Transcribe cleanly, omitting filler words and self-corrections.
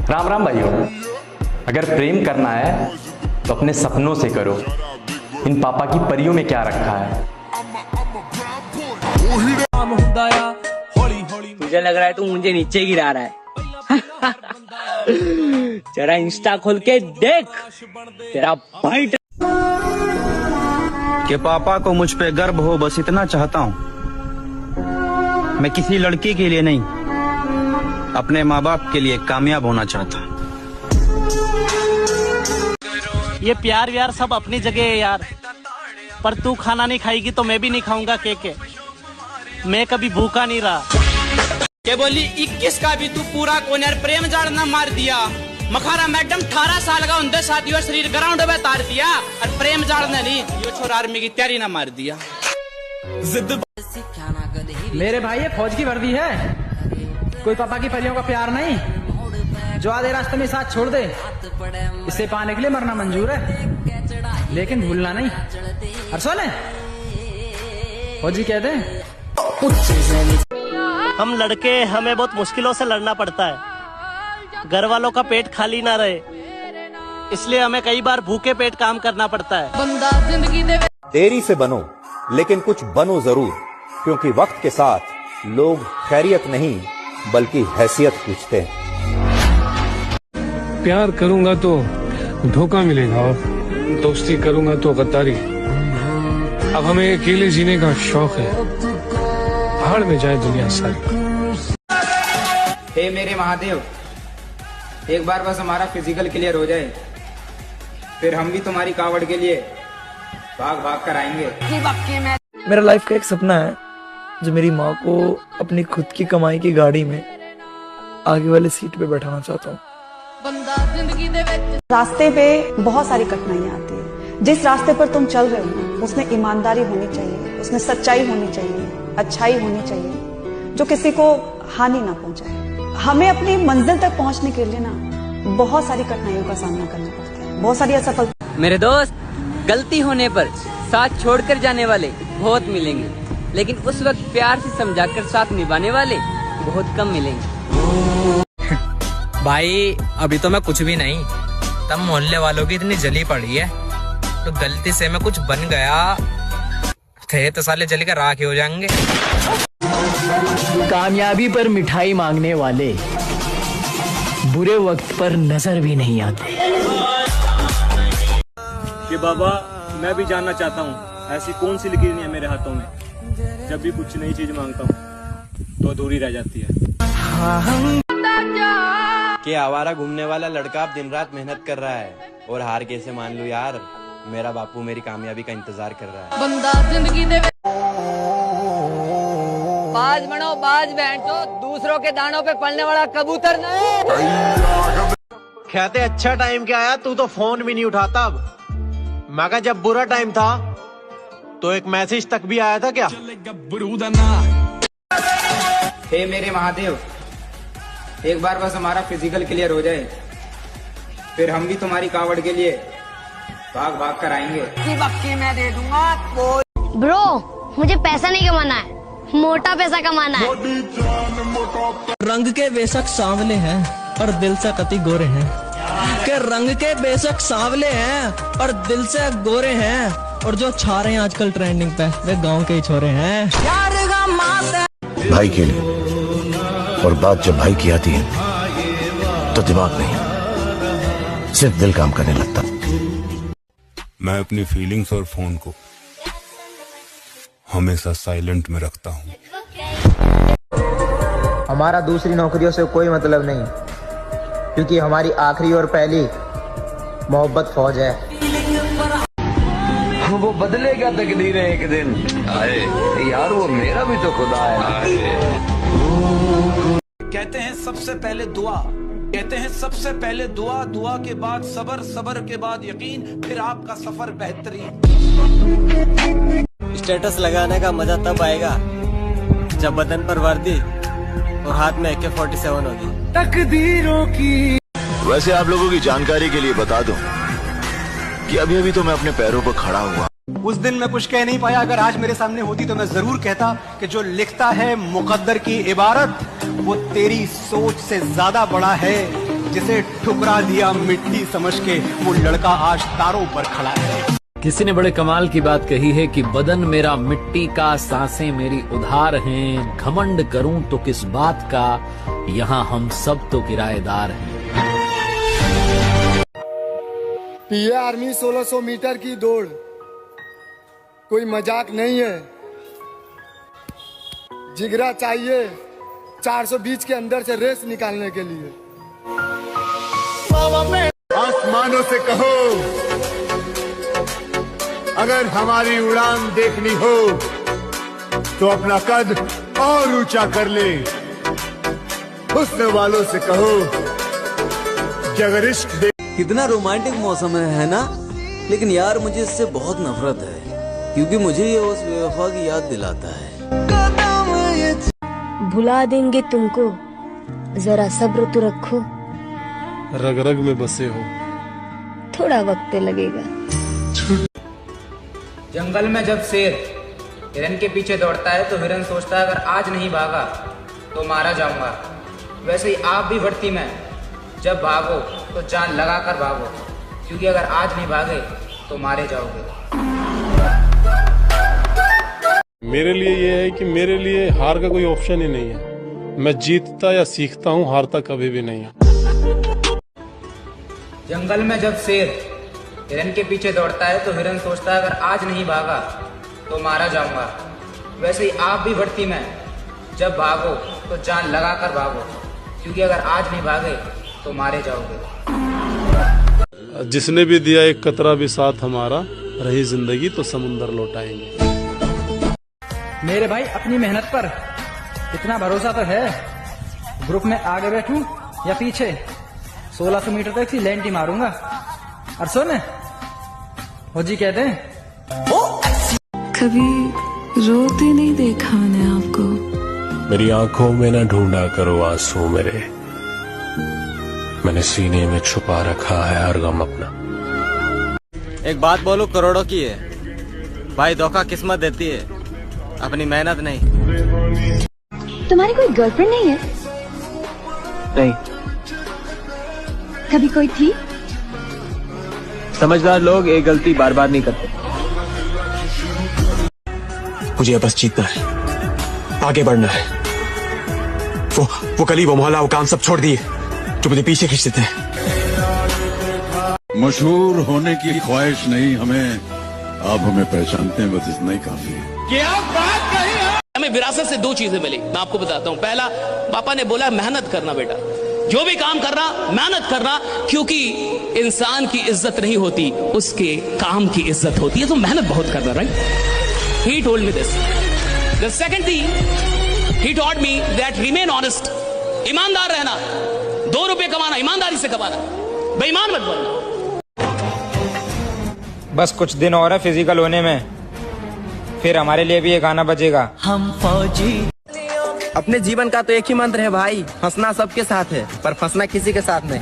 राम राम भाइयों। अगर प्रेम करना है तो अपने सपनों से करो। इन पापा की परियों में क्या रखा है। मुझे लग रहा है तू मुझे नीचे गिरा रहा है। जरा इंस्टा खोल के देख, तेरा भाई कि पापा को मुझ पे गर्व हो, बस इतना चाहता हूँ। मैं किसी लड़की के लिए नहीं, अपने माँ बाप के लिए कामयाब होना चाहता हूँ। ये प्यार व्यार सब अपनी जगह है यार, पर तू खाना नहीं खाएगी तो मैं भी नहीं खाऊंगा केके। मैं कभी भूखा नहीं रहा। के बोली 21 का भी तू पूरा कोनेर प्रेम जाड़ना मार दिया। मखारा मैडम 18 साल का उनके साथ यो शरीर ग्राउंड में तार दिया और प्रेम जाड़ने नहीं यो छोरा आर्मी की तैयारी ना मार दिया। मेरे भाई ये फौज की वर्दी है, कोई पापा की परियों का प्यार नहीं। जो आधे रास्ते में साथ छोड़ दे, इसे पाने के लिए मरना मंजूर है, लेकिन भूलना नहीं। और सुने फौजी कहते हैं हम लड़के हमें बहुत मुश्किलों से लड़ना पड़ता है। घर वालों का पेट खाली ना रहे, इसलिए हमें कई बार भूखे पेट काम करना पड़ता है। देरी से बनो लेकिन कुछ बनो जरूर, क्योंकि वक्त के साथ लोग खैरियत नहीं बल्कि हैसियत पूछते हैं। प्यार करूंगा तो धोखा मिलेगा और दोस्ती करूंगा तो गद्दारी। अब हमें अकेले जीने का शौक है, भाड़ में जाए दुनिया सारी। हे मेरे महादेव, एक बार बस हमारा फिजिकल क्लियर हो जाए, फिर हम भी तुम्हारी कावड़ के लिए भाग भाग कर आएंगे। मेरा लाइफ का एक सपना है जो मेरी माँ को अपनी खुद की कमाई की गाड़ी में आगे वाले सीट पे बैठाना चाहता हूँ। रास्ते पे बहुत सारी कठिनाइयाँ आती है। जिस रास्ते पर तुम चल रहे हो उसमें ईमानदारी होनी चाहिए, उसमें सच्चाई होनी चाहिए, अच्छाई होनी चाहिए, जो किसी को हानि ना पहुंचाए। हमें अपनी मंजिल तक पहुंचने के लिए ना बहुत सारी कठिनाइयों का सामना करना पड़ता है, बहुत सारी असफलता। मेरे दोस्त, गलती होने पर साथ छोड़कर जाने वाले बहुत मिलेंगे, लेकिन उस वक्त प्यार से समझाकर साथ निभाने वाले बहुत कम मिलेंगे। भाई अभी तो मैं कुछ भी नहीं, तब मोहल्ले वालों की इतनी जली पड़ी है, तो गलती से मैं कुछ बन गया थे तो साले जल कर राख हो जाएंगे। कामयाबी पर मिठाई मांगने वाले बुरे वक्त पर नजर भी नहीं आते। कि बाबा मैं भी जानना चाहता हूँ, ऐसी कौन सी लकीर है मेरे हाथों में, जब भी कुछ नई चीज मांगता हूँ तो अधूरी रह जाती है। कि आवारा घूमने वाला लड़का अब दिन रात मेहनत कर रहा है, और हार कैसे मान लूं यार, मेरा बापू मेरी कामयाबी का इंतजार कर रहा है। बाज बनो बाज बैठो, दूसरों के दानों पे पलने वाला कबूतर नहीं। कहते अच्छा टाइम क्या आया, तू तो फोन भी नहीं उठाता। अब मैं कहा जब बुरा टाइम था तो एक मैसेज तक भी आया था क्या? हे मेरे महादेव, एक बार बस हमारा फिजिकल क्लियर हो जाए, फिर हम भी तुम्हारी कावड़ के लिए भाग भाग कर आएंगे। मैं दे दूंगा। ब्रो मुझे पैसा नहीं कमाना है, मोटा पैसा कमाना है। रंग के बेशक सांवले हैं पर दिल से कति गोरे हैं, के रंग के बेशक सांवले हैं पर दिल से गोरे हैं, और जो छा रहे हैं आजकल ट्रेंडिंग पे वे गांव के ही छोरे हैं। भाई के लिए, और बात जब भाई की आती है तो दिमाग नहीं सिर्फ दिल काम करने लगता। मैं अपनी फीलिंग्स और फोन को हमेशा साइलेंट में रखता हूँ। हमारा दूसरी नौकरियों से कोई मतलब नहीं, क्योंकि हमारी आखिरी और पहली मोहब्बत फौज है। वो बदलेगा तकदीरें एक दिन, आए यार वो मेरा भी तो खुदा है। कहते हैं सबसे पहले दुआ, कहते हैं सबसे पहले दुआ, दुआ के बाद सबर, सबर के बाद यकीन, फिर आपका सफर बेहतरीन। स्टेटस लगाने का मजा तब आएगा जब बदन पर वर्दी और हाथ में AK-47 होगी। तकदीरों की। वैसे आप लोगों की जानकारी के लिए बता दूं कि अभी अभी तो मैं अपने पैरों पर खड़ा हुआ। उस दिन मैं कुछ कह नहीं पाया, अगर आज मेरे सामने होती तो मैं जरूर कहता कि जो लिखता है मुकद्दर की इबारत वो तेरी सोच से ज्यादा बड़ा है जिसे ठुकरा दिया मिट्टी समझ के, वो लड़का आज तारों पर खड़ा है। किसी ने बड़े कमाल की बात कही है कि बदन मेरा मिट्टी का, सांसें मेरी उधार हैं, घमंड करूं तो किस बात का, यहाँ हम सब तो किराएदार हैं। पीए आर्मी 1600 मीटर की दौड़ कोई मजाक नहीं है। जिगरा चाहिए 420 के अंदर से रेस निकालने के लिए। आसमानों से कहो अगर हमारी उड़ान देखनी हो तो अपना कद और ऊंचा कर ले। हुस्न वालों से कहो कि अगर इश्क दे। कितना रोमांटिक मौसम है ना, लेकिन यार मुझे इससे बहुत नफरत है, क्योंकि मुझे ये उस बेवफा की याद दिलाता है। भुला देंगे तुमको, जरा सब्र तो रखो। रग रग में बसे हो, थोड़ा वक्त लगेगा। जंगल में जब शेर हिरन के पीछे दौड़ता है तो हिरन सोचता है अगर आज नहीं भागा तो मारा जाऊंगा। वैसे ही आप भी भर्ती में जब भागो तो जान लगा कर भागो, क्योंकि अगर आज नहीं भागे तो मारे जाओगे। मेरे लिए ये है कि मेरे लिए हार का कोई ऑप्शन ही नहीं है। मैं जीतता या सीखता हूँ, हारता कभी भी नहीं है। जंगल में जब शेर हिरन के पीछे दौड़ता है तो हिरन सोचता है अगर आज नहीं भागा तो मारा जाऊंगा। वैसे ही आप भी भर्ती में जब भागो तो जान लगा कर भागो, क्योंकि अगर आज नहीं भागे तो मारे जाओगे। जिसने भी दिया एक कतरा भी साथ हमारा, रही जिंदगी तो समुंदर लौटाएंगे। मेरे भाई अपनी मेहनत पर इतना भरोसा तो है, ग्रुप में आगे बैठूं या पीछे 1600 मीटर तक सी लैंड ही मारूंगा। और सुन फौजी कहते हैं कभी रोते नहीं देखा मैंने आपको। मेरी आंखों में न ढूंढा करो आंसू मेरे, मैंने सीने में छुपा रखा है हर गम अपना। एक बात बोलो, करोड़ों की है भाई, धोखा किस्मत देती है, अपनी मेहनत नहीं। तुम्हारी कोई गर्लफ्रेंड नहीं है? नहीं। कभी कोई थी? समझदार लोग एक गलती बार बार नहीं करते। मुझे बस जीतना है, आगे बढ़ना है। वो गली, वो मोहल्ला, वो काम सब छोड़ दिए जो मुझे पीछे खींच देते हैं। मशहूर होने की ख्वाहिश नहीं हमें, आप हमें पहचानते हैं, बस इतना ही काफी है। क्या बात कही है? हमें विरासत से दो चीजें मिली, मैं आपको बताता हूँ। पहला, पापा ने बोला मेहनत करना बेटा, जो भी काम करना मेहनत करना, क्योंकि इंसान की इज्जत नहीं होती, उसके काम की इज्जत होती है। तो मेहनत बहुत करना, right? He told me this. The second thing, he taught me that remain honest. ईमानदार रहना, 2 रुपए कमाना ईमानदारी से कमाना, बेईमान मत बनना। बस कुछ दिन और है फिजिकल होने में, फिर हमारे लिए भी ये गाना बजेगा। हम फौजी। अपने जीवन का तो एक ही मंत्र है भाई, हंसना सबके साथ है पर फंसना किसी के साथ नहीं।